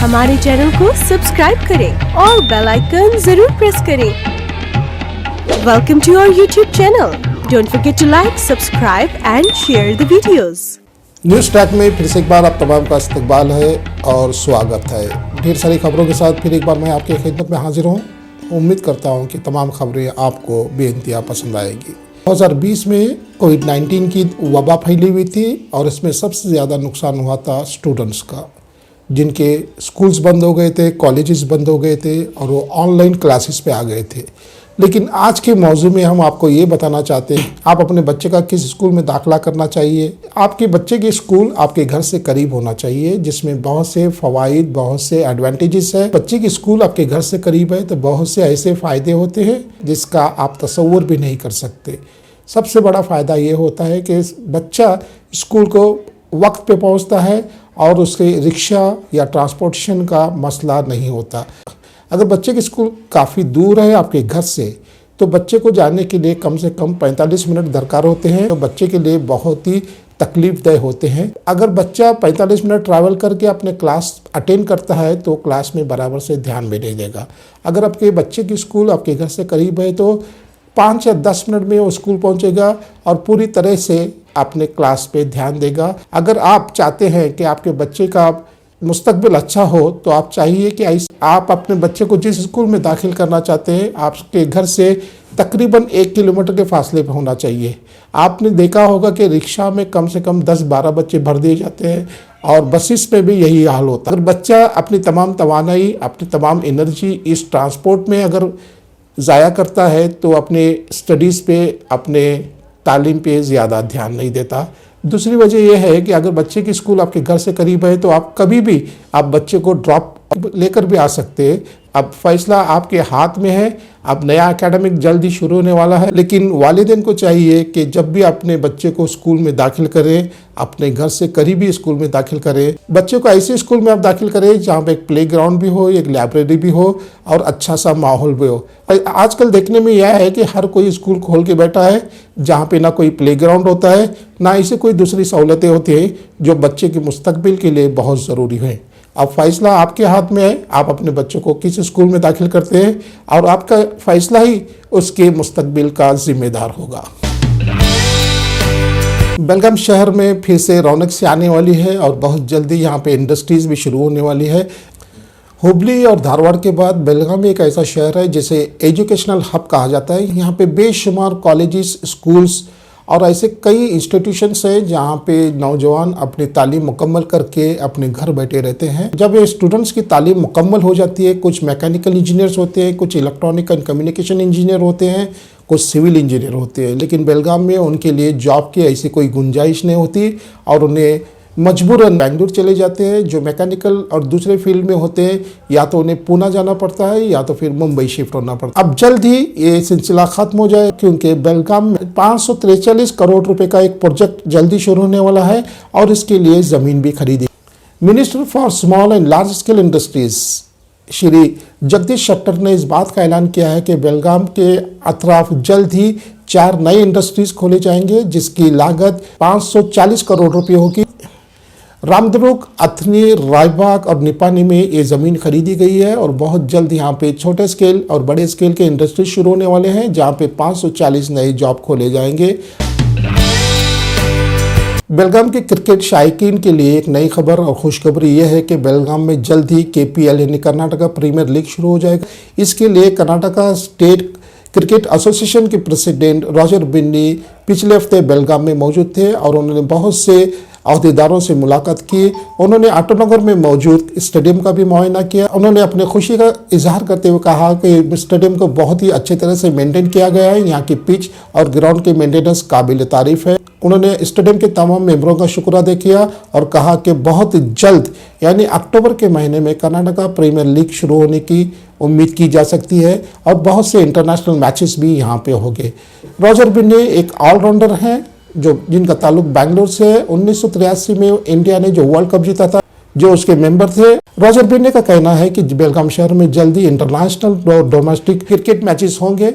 हमारे चैनल को सब्सक्राइब करें और बेल आइकन जरूर प्रेस करें। Welcome to our YouTube channel. Don't forget to like, subscribe and share the videos. News track में फिर से एक बार आप तमाम का इस्तकबाल है और स्वागत है। ढेर सारी खबरों के साथ फिर एक बार मैं आपकी खिदमत में हाजिर हूँ। उम्मीद करता हूँ कि तमाम खबरें आपको बेइंतहा पसंद आएगी। 2020 में कोविड-19 की वबा फैली हुई थी और इसमें सबसे ज़्यादा नुकसान हुआ था स्टूडेंट्स का, जिनके स्कूल्स बंद हो गए थे, कॉलेजेस बंद हो गए थे और वो ऑनलाइन क्लासेस पे आ गए थे। लेकिन आज के मौजू में हम आपको ये बताना चाहते हैं आप अपने बच्चे का किस स्कूल में दाखिला करना चाहिए। आपके बच्चे की स्कूल आपके घर से करीब होना चाहिए, जिसमें बहुत से फ़वाइद, बहुत से एडवांटेजेस है। बच्चे की स्कूल आपके घर से करीब है तो बहुत से ऐसे फ़ायदे होते हैं जिसका आप तसव्वुर भी नहीं कर सकते। सबसे बड़ा फ़ायदा ये होता है कि बच्चा स्कूल को वक्त पे पहुंचता है और उसके रिक्शा या ट्रांसपोर्टेशन का मसला नहीं होता। अगर बच्चे की स्कूल काफ़ी दूर है आपके घर से तो बच्चे को जाने के लिए कम से कम 45 मिनट दरकार होते हैं, तो बच्चे के लिए बहुत ही तकलीफदेह होते हैं। अगर बच्चा 45 मिनट ट्रैवल करके अपने क्लास अटेंड करता है तो क्लास में बराबर से ध्यान भी नहीं देगा। अगर आपके बच्चे की स्कूल आपके घर से करीब है तो 5 या 10 मिनट में वो स्कूल पहुंचेगा और पूरी तरह से अपने क्लास पे ध्यान देगा। अगर आप चाहते हैं कि आपके बच्चे का मुस्तकबिल अच्छा हो तो आप चाहिए कि आप अपने बच्चे को जिस स्कूल में दाखिल करना चाहते हैं आपके घर से तकरीबन 1 किलोमीटर के फासले पर होना चाहिए। आपने देखा होगा कि रिक्शा में कम से कम 10-12 बच्चे भर दिए जाते हैं और बसेस में भी यही हाल होता है। अगर बच्चा अपनी तमाम तवानाई, अपनी तमाम एनर्जी इस ट्रांसपोर्ट में अगर ज़ाया करता है तो अपने स्टडीज़ पे, अपने तालीम पे ज़्यादा ध्यान नहीं देता। दूसरी वजह यह है कि अगर बच्चे की स्कूल आपके घर से करीब है तो आप कभी भी आप बच्चे को ड्रॉप लेकर भी आ सकते हैं। अब फैसला आपके हाथ में है। अब नया एकेडमिक जल्दी शुरू होने वाला है, लेकिन वालिदैन को चाहिए कि जब भी अपने बच्चे को स्कूल में दाखिल करें अपने घर से करीबी स्कूल में दाखिल करें। बच्चे को ऐसे स्कूल में आप दाखिल करें जहाँ पे एक प्ले ग्राउंड भी हो, एक लाइब्रेरी भी हो और अच्छा सा माहौल भी हो। आजकल देखने में यह है कि हर कोई स्कूल खोल के बैठा है जहाँ पे ना कोई प्ले ग्राउंड होता है ना ऐसे कोई दूसरी सहूलतें होती हैं जो बच्चे के मुस्तकबिल के लिए बहुत ज़रूरी है। अब फैसला आपके हाथ में है, आप अपने बच्चों को किस स्कूल में दाखिल करते हैं और आपका फैसला ही उसके मुस्तकबिल का जिम्मेदार होगा। बेलगाम शहर में फिर से रौनक से आने वाली है और बहुत जल्दी यहाँ पे इंडस्ट्रीज़ भी शुरू होने वाली है। हुबली और धारवाड़ के बाद बेलगाम एक ऐसा शहर है जिसे एजुकेशनल हब कहा जाता है। यहाँ पे बेशुमार कॉलेजेस, स्कूल्स और ऐसे कई इंस्टीट्यूशंस हैं जहाँ पे नौजवान अपनी तालीम मुकम्मल करके अपने घर बैठे रहते हैं। जब ये स्टूडेंट्स की तालीम मुकम्मल हो जाती है, कुछ मैकेनिकल इंजीनियर्स होते हैं, कुछ इलेक्ट्रॉनिक एंड कम्युनिकेशन इंजीनियर होते हैं, कुछ सिविल इंजीनियर होते हैं, लेकिन बेलगाम में उनके लिए जॉब की ऐसी कोई गुंजाइश नहीं होती और उन्हें मजबूरन बेंगलुरु चले जाते हैं। जो मैकेनिकल और दूसरे फील्ड में होते हैं या तो उन्हें पूना जाना पड़ता है या तो फिर मुंबई शिफ्ट होना पड़ता है। अब जल्द ही ये सिलसिला खत्म हो जाए क्योंकि बेलगाम में 543 करोड़ रुपए का एक प्रोजेक्ट जल्दी शुरू होने वाला है और इसके लिए ज़मीन भी खरीदी। Minister for small and large scale industries Shri Jagdish Shettar ने इस बात का ऐलान किया है कि बेलगाम के अतराफ जल्द ही 4 नए इंडस्ट्रीज खोले जाएंगे जिसकी लागत 540 करोड़ रुपये होगी। रामदुर्ग, अथनी, रायबाग और निपानी में ये ज़मीन खरीदी गई है और बहुत जल्द यहाँ पे छोटे स्केल और बड़े स्केल के इंडस्ट्री शुरू होने वाले हैं जहाँ पे 540 नए जॉब खोले जाएंगे। बेलगाम के क्रिकेट शायकीन के लिए एक नई खबर और खुशखबरी यह है कि बेलगाम में जल्द ही KPL यानी कर्नाटका प्रीमियर लीग शुरू हो जाएगा। इसके लिए कर्नाटका स्टेट क्रिकेट एसोसिएशन के प्रेसिडेंट रॉजर बिन्नी पिछले हफ्ते बेलगाम में मौजूद थे और उन्होंने बहुत से अहदेदारों से मुलाकात की। उन्होंने आटोनगर में मौजूद स्टेडियम का भी मुआयना किया। उन्होंने अपने खुशी का इजहार करते हुए कहा कि स्टेडियम को बहुत ही अच्छे तरह से मेंटेन किया गया है। यहाँ की पिच और ग्राउंड की मेंटेनेंस काबिल तारीफ है। उन्होंने स्टेडियम के तमाम मेंबरों का शुक्र अदा किया और कहा कि बहुत जल्द यानी अक्टूबर के महीने में कर्नाटका प्रीमियर लीग शुरू होने की उम्मीद की जा सकती है और बहुत से इंटरनेशनल मैचेस भी यहाँ पे होंगे। रॉजर बिन्नी एक ऑलराउंडर हैं जिनका ताल्लुक बेंगलुरु से है। 1983 में इंडिया ने जो वर्ल्ड कप जीता था जो उसके मेंबर थे। रॉजर बिन्नी का कहना है कि बेलगाम शहर में जल्दी इंटरनेशनल और डोमेस्टिक क्रिकेट मैचेस होंगे।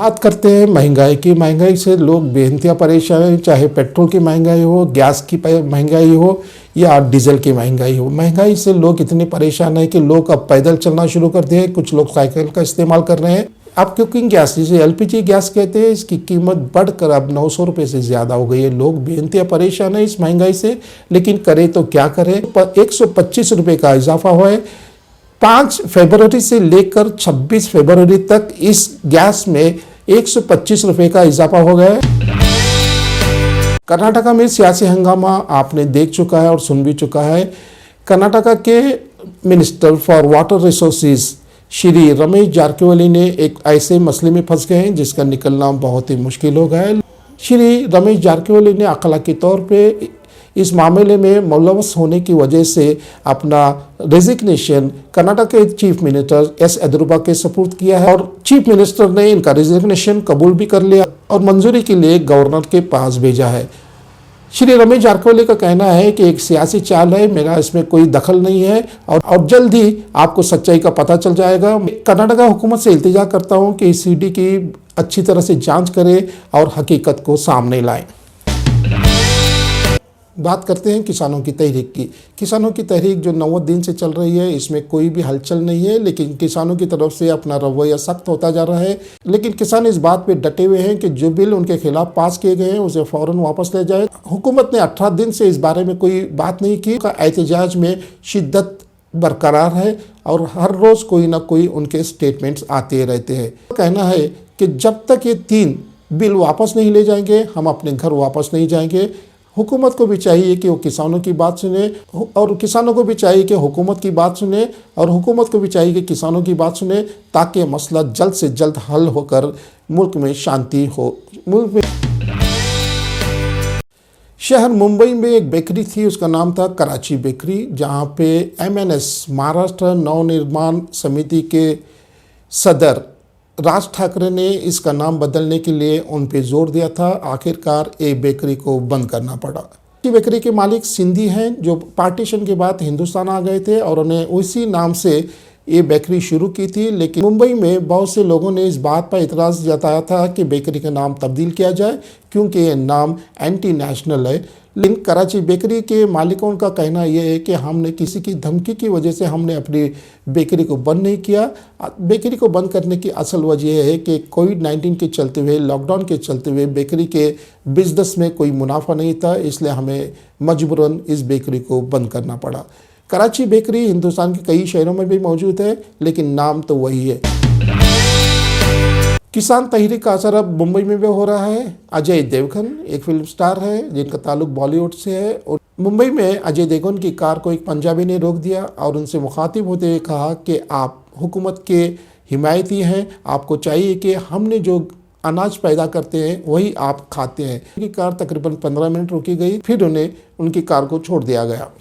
बात करते हैं महंगाई की। महंगाई से लोग बेइंतहा परेशान हैं, चाहे पेट्रोल की महंगाई हो, गैस की महंगाई हो या डीजल की महंगाई हो। महंगाई से लोग इतने परेशान हैं कि लोग अब पैदल चलना शुरू कर दिए, कुछ लोग साइकिल का इस्तेमाल कर रहे हैं। अब कुकिंग गैस जिसे एलपीजी गैस कहते हैं, इसकी कीमत बढ़कर अब 900 रुपये से ज़्यादा हो गई है। लोग बेइंतहा परेशान हैं इस महंगाई से, लेकिन करें तो क्या करें। 125 रुपये का इजाफा हुआ है। 5 फरवरी से लेकर 26 फरवरी तक इस गैस में 125 रुपये का इजाफा हो गया है। कर्नाटका में सियासी हंगामा आपने देख चुका है और सुन भी चुका है। कर्नाटका के minister for water resources Shri Ramesh Jarkiholi ने एक ऐसे मसले में फंस गए हैं जिसका निकलना बहुत ही मुश्किल हो गया है। श्री रमेश जारकिहोली ने अखलाकी तौर पे इस मामले में मुलव्वस होने की वजह से अपना रेजिग्नेशन कर्नाटक के चीफ मिनिस्टर एस येदियुरप्पा के सपुर्द किया है और चीफ मिनिस्टर ने इनका रेजिग्नेशन कबूल भी कर लिया और मंजूरी के लिए गवर्नर के पास भेजा है। श्री रमेश जारकिहोली का कहना है कि एक सियासी चाल है, मेरा इसमें कोई दखल नहीं है और जल्द ही आपको सच्चाई का पता चल जाएगा। कर्नाटका हुकूमत से इल्तिजा करता हूँ कि ईडी की अच्छी तरह से जांच करे और हकीकत को सामने लाएं। बात करते हैं किसानों की तहरीक की। किसानों की तहरीक जो 90 दिन से चल रही है, इसमें कोई भी हलचल नहीं है, लेकिन किसानों की तरफ से अपना रवैया सख्त होता जा रहा है। लेकिन किसान इस बात पे डटे हुए हैं कि जो बिल उनके खिलाफ पास किए गए हैं उसे फौरन वापस ले जाए। हुकूमत ने 18 दिन से इस बारे में कोई बात नहीं की। एहतजाज में शिद्दत बरकरार है और हर रोज़ कोई ना कोई उनके स्टेटमेंट्स आते रहते हैं। कहना है कि जब तक ये 3 बिल वापस नहीं ले जाएंगे हम अपने घर वापस नहीं जाएंगे। हुकूमत को भी चाहिए कि वो किसानों की बात सुने और किसानों को भी चाहिए कि हुकूमत की बात सुने और हुकूमत को भी चाहिए कि किसानों की बात सुने, ताकि मसला जल्द से जल्द हल होकर मुल्क में शांति हो। मुल्क में शहर मुंबई में एक बेकरी थी, उसका नाम था कराची बेकरी, जहाँ पे MNS महाराष्ट्र नवनिर्माण समिति के सदर राज ठाकरे ने इसका नाम बदलने के लिए उन पे जोर दिया था। आखिरकार ये बेकरी को बंद करना पड़ा। ये बेकरी के मालिक सिंधी हैं जो पार्टीशन के बाद हिंदुस्तान आ गए थे और उन्हें उसी नाम से ये बेकरी शुरू की थी। लेकिन मुंबई में बहुत से लोगों ने इस बात पर इतराज़ जताया था कि बेकरी का नाम तब्दील किया जाए क्योंकि ये नाम एंटी नेशनल है। लेकिन कराची बेकरी के मालिकों का कहना यह है कि हमने किसी की धमकी की वजह से हमने अपनी बेकरी को बंद नहीं किया। बेकरी को बंद करने की असल वजह है कि कोविड-19 के चलते हुए, लॉकडाउन के चलते हुए बेकरी के बिजनेस में कोई मुनाफा नहीं था, इसलिए हमें मजबूरन इस बेकरी को बंद करना पड़ा। कराची बेकरी हिंदुस्तान के कई शहरों में भी मौजूद है, लेकिन नाम तो वही है। किसान तहरीक का असर अब मुंबई में भी हो रहा है। अजय देवगन एक फिल्म स्टार है जिनका ताल्लुक बॉलीवुड से है और मुंबई में अजय देवगन की कार को एक पंजाबी ने रोक दिया और उनसे मुखातिब होते हुए कहा कि आप हुकूमत के हिमायती हैं, आपको चाहिए कि हमने जो अनाज पैदा करते हैं वही आप खाते हैं। उनकी कार तकरीबन 15 मिनट रोकी गई, फिर उन्हें उनकी कार को छोड़ दिया गया।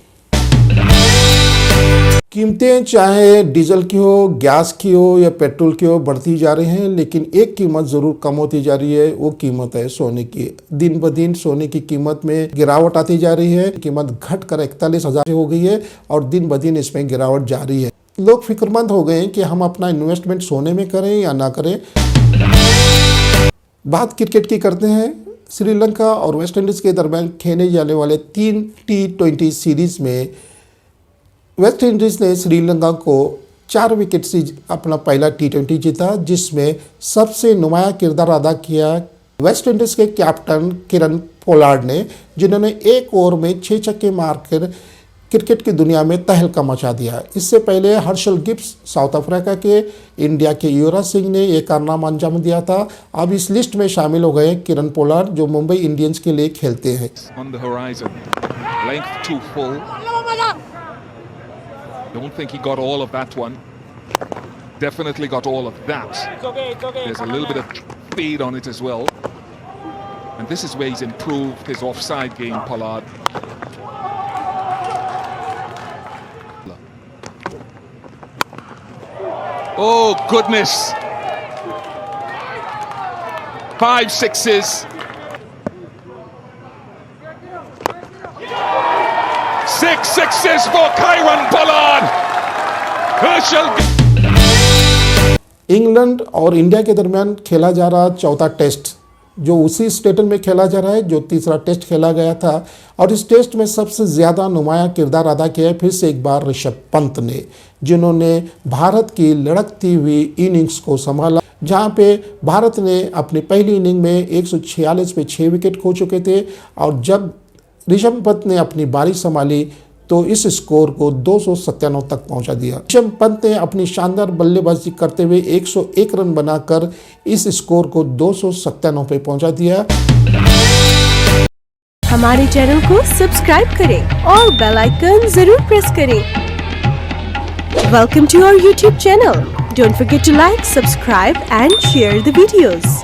कीमतें चाहे डीजल की हो, गैस की हो या पेट्रोल की हो बढ़ती जा रही हैं, लेकिन एक कीमत ज़रूर कम होती जा रही है, वो कीमत है सोने की। दिन ब दिन सोने की कीमत में गिरावट आती जा रही है। कीमत घटकर 41,000 हो गई है और दिन ब दिन इसमें गिरावट जारी है। लोग फिक्रमंद हो गए हैं कि हम अपना इन्वेस्टमेंट सोने में करें या ना करें। बात क्रिकेट की करते हैं। श्रीलंका और वेस्ट इंडीज़ के दरमियान खेले जाने वाले 3 T20 सीरीज़ में वेस्ट इंडीज़ ने श्रीलंका को 4 विकेट से अपना पहला T20 जीता, जिसमें सबसे नुमाया किरदार अदा किया वेस्ट इंडीज़ के कैप्टन किरण पोलार्ड ने, जिन्होंने एक ओवर में 6 छक्के मारकर क्रिकेट की दुनिया में तहलका मचा दिया। इससे पहले हर्षल गिब्स साउथ अफ्रीका के, इंडिया के युवराज सिंह ने यह कारनामा अंजाम दिया था। अब इस लिस्ट में शामिल हो गए किरण पोलार्ड जो मुंबई इंडियंस के लिए खेलते हैं। Don't think he got all of that one. Definitely got all of that. It's okay. There's a little bit of speed on it as well. And this is where he's improved his offside game, Pollard. Oh, goodness. 5 sixes. 6 sixes for Kyron Pollard. Herschel. England और India के दरमियान खेला जा रहा चौथा test जो उसी Staten में खेला जा रहा है जो तीसरा टेस्ट खेला गया था, और इस टेस्ट में सबसे ज़्यादा नुमाया किरदार अदा किया है फिर से एक बार ऋषभ पंत ने, जिन्होंने भारत की लड़कती हुई इनिंग्स को संभाला, जहां पे भारत ने अपनी पहली इनिंग में 146 पे 6 विकेट खो चुके थे, और जब ऋषभ पंत ने अपनी बारी संभाली तो इस स्कोर को 297 तक पहुंचा दिया। ऋषभ पंत ने अपनी शानदार बल्लेबाजी करते हुए 101 रन बनाकर इस स्कोर को 297 पे पहुंचा दिया। हमारे चैनल को सब्सक्राइब करें और बेल आइकन जरूर प्रेस करें। Welcome to our YouTube channel. Don't forget to like, subscribe and share the videos.